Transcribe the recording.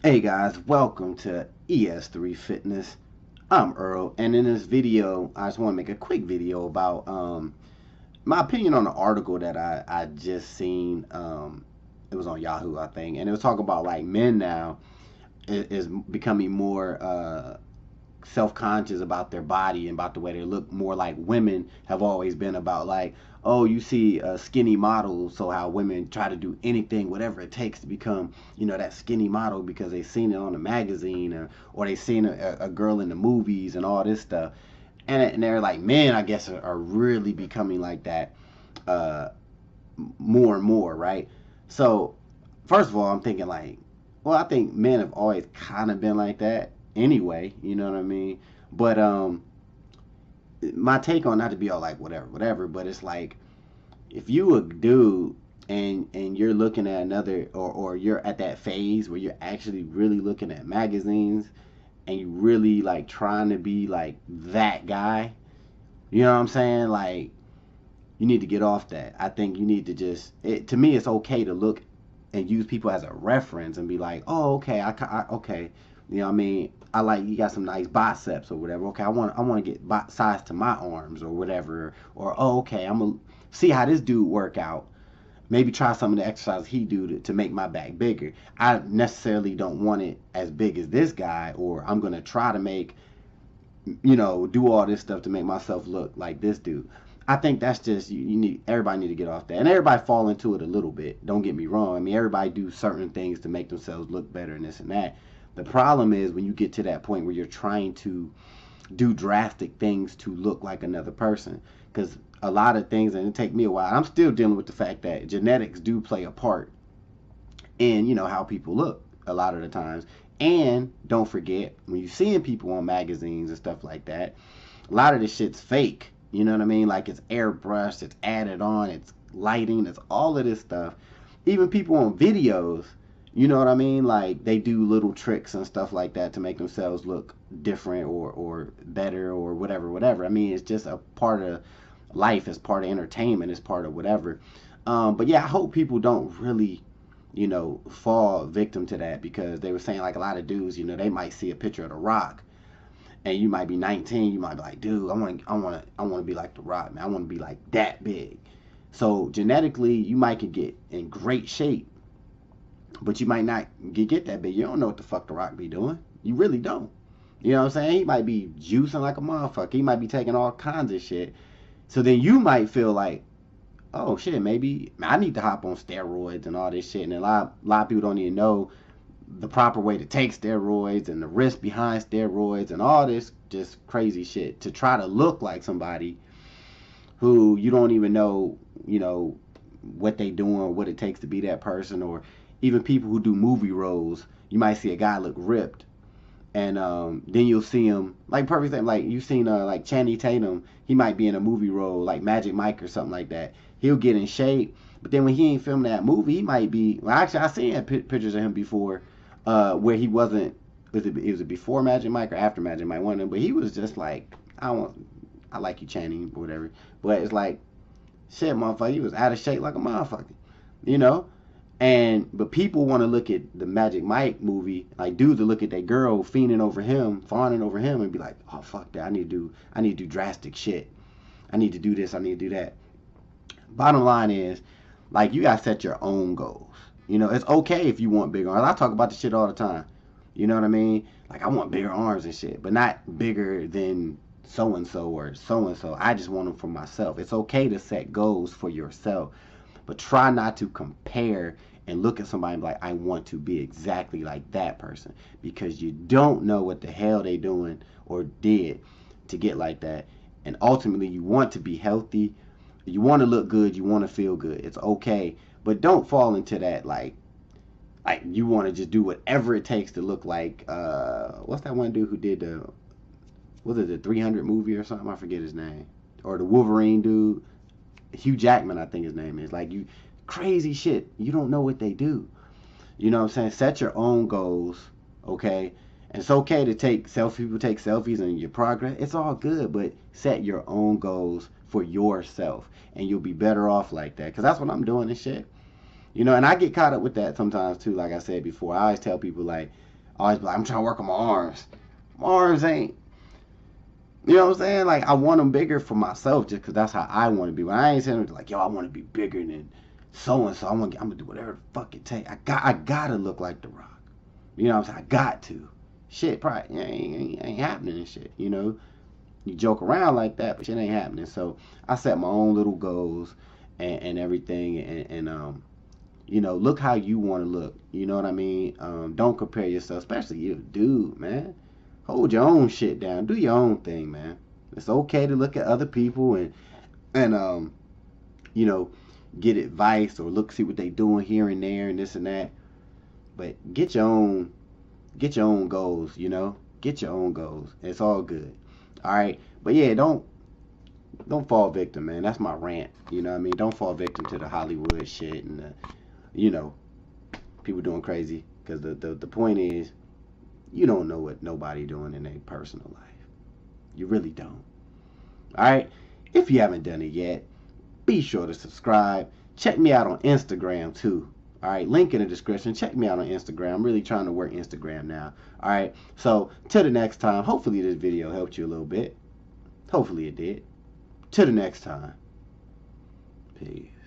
Hey guys, welcome to ES3 Fitness. I'm Earl, and in this video, I just want to make a quick video about my opinion on an article that I just seen. It was on Yahoo, I think, and it was talking about like men now is becoming more self-conscious about their body and about the way they look, more like women have always been about, like, oh, you see skinny models, so how women try to do anything, whatever it takes to become, that skinny model because they seen it on a magazine, or they seen a girl in the movies and all this stuff. And they're like, men, I guess, are really becoming like that more and more, right? So first of all, I'm thinking like, well, I think men have always kind of been like that anyway, you know what I mean? But my take on, not to be all like whatever, but it's like, if you a dude and you're looking at another, or you're at that phase where you're actually really looking at magazines and you really like trying to be like that guy, you know what I'm saying? Like, you need to get off that. I think you need to just, to me, it's okay to look and use people as a reference and be like, oh, okay, okay, you know what I mean? I like, you got some nice biceps or whatever. Okay, I want to get size to my arms or whatever. Or, oh, okay, I'm gonna see how this dude work out. Maybe try some of the exercises he do to make my back bigger. I necessarily don't want it as big as this guy, or I'm gonna try to make, do all this stuff to make myself look like this dude. I think that's just, everybody need to get off that. And everybody fall into it a little bit. Don't get me wrong. I mean, everybody do certain things to make themselves look better and this and that. The problem is when you get to that point where you're trying to do drastic things to look like another person. Because a lot of things, and it take me a while, I'm still dealing with the fact that genetics do play a part in, how people look a lot of the times. And don't forget, when you're seeing people on magazines and stuff like that, a lot of this shit's fake. You know what I mean? Like, it's airbrushed, it's added on, it's lighting, it's all of this stuff. Even people on videos, you know what I mean? Like, they do little tricks and stuff like that to make themselves look different or better or whatever. I mean, it's just a part of life. It's part of entertainment. It's part of whatever. But yeah, I hope people don't really, fall victim to that, because they were saying, like, a lot of dudes, they might see a picture of The Rock, and you might be 19. You might be like, dude, I want to be like The Rock, man. I want to be like that big. So genetically, you might could get in great shape, but you might not get that big. You don't know what the fuck The Rock be doing. You really don't. You know what I'm saying? He might be juicing like a motherfucker. He might be taking all kinds of shit. So then you might feel like, oh shit, maybe I need to hop on steroids and all this shit. And a lot of people don't even know the proper way to take steroids and the risk behind steroids and all this just crazy shit to try to look like somebody who you don't even know, what they doing or what it takes to be that person. Or even people who do movie roles, you might see a guy look ripped, and then you'll see him, like, perfect thing, like you've seen like Channing Tatum, he might be in a movie role like Magic Mike or something like that. He'll get in shape, but then when he ain't filming that movie, he might be, well, actually I seen pictures of him before, where he wasn't, was it before Magic Mike or after Magic Mike, one of them, but he was just like, I like you, Channing, or whatever, but it's like, shit, motherfucker, he was out of shape like a motherfucker, but people want to look at the Magic Mike movie, like dudes to look at that girl fawning over him, and be like, oh fuck that, I need to do drastic shit, I need to do this, I need to do that. Bottom line is, like, you gotta set your own goals. It's okay if you want bigger arms. I talk about this shit all the time. You know what I mean? Like, I want bigger arms and shit, but not bigger than so-and-so or so-and-so. I just want them for myself. It's okay to set goals for yourself, but try not to compare and look at somebody and be like, I want to be exactly like that person, because you don't know what the hell they doing or did to get like that. And ultimately, you want to be healthy. You want to look good. You want to feel good. It's okay. But don't fall into that, like you want to just do whatever it takes to look like, what's that one dude who did the 300 movie or something? I forget his name. Or the Wolverine dude. Hugh Jackman, I think his name is. Like, you crazy shit. You don't know what they do. You know what I'm saying? Set your own goals, okay? And it's okay to take selfies. People take selfies and your progress. It's all good, but set your own goals for yourself, and you'll be better off like that. Because that's what I'm doing and shit. And I get caught up with that sometimes too. Like I said before, I always tell people, like, Always be like, I'm trying to work on my arms. My arms ain't, you know what I'm saying? Like, I want them bigger for myself just because that's how I want to be. When I ain't saying like, yo, I want to be bigger than so and so. I'm gonna do whatever the fuck it take. I gotta look like The Rock. You know what I'm saying? I got to. Shit, probably ain't happening and shit. You know, you joke around like that, but shit ain't happening. So I set my own little goals and everything, and you know, look how you want to look. You know what I mean? Don't compare yourself, especially you, dude, man. Hold your own shit down. Do your own thing, man. It's okay to look at other people and you know, get advice or look see what they doing here and there and this and that. But get your own goals, you know? Get your own goals. It's all good. All right? But yeah, don't fall victim, man. That's my rant. You know what I mean? Don't fall victim to the Hollywood shit and the, you know, people doing crazy, cuz the point is you don't know what nobody doing in their personal life. You really don't. All right? If you haven't done it yet, be sure to subscribe. Check me out on Instagram too. All right, link in the description. Check me out on Instagram. I'm really trying to work Instagram now. All right, so till the next time, hopefully this video helped you a little bit. Hopefully it did. Till the next time. Peace.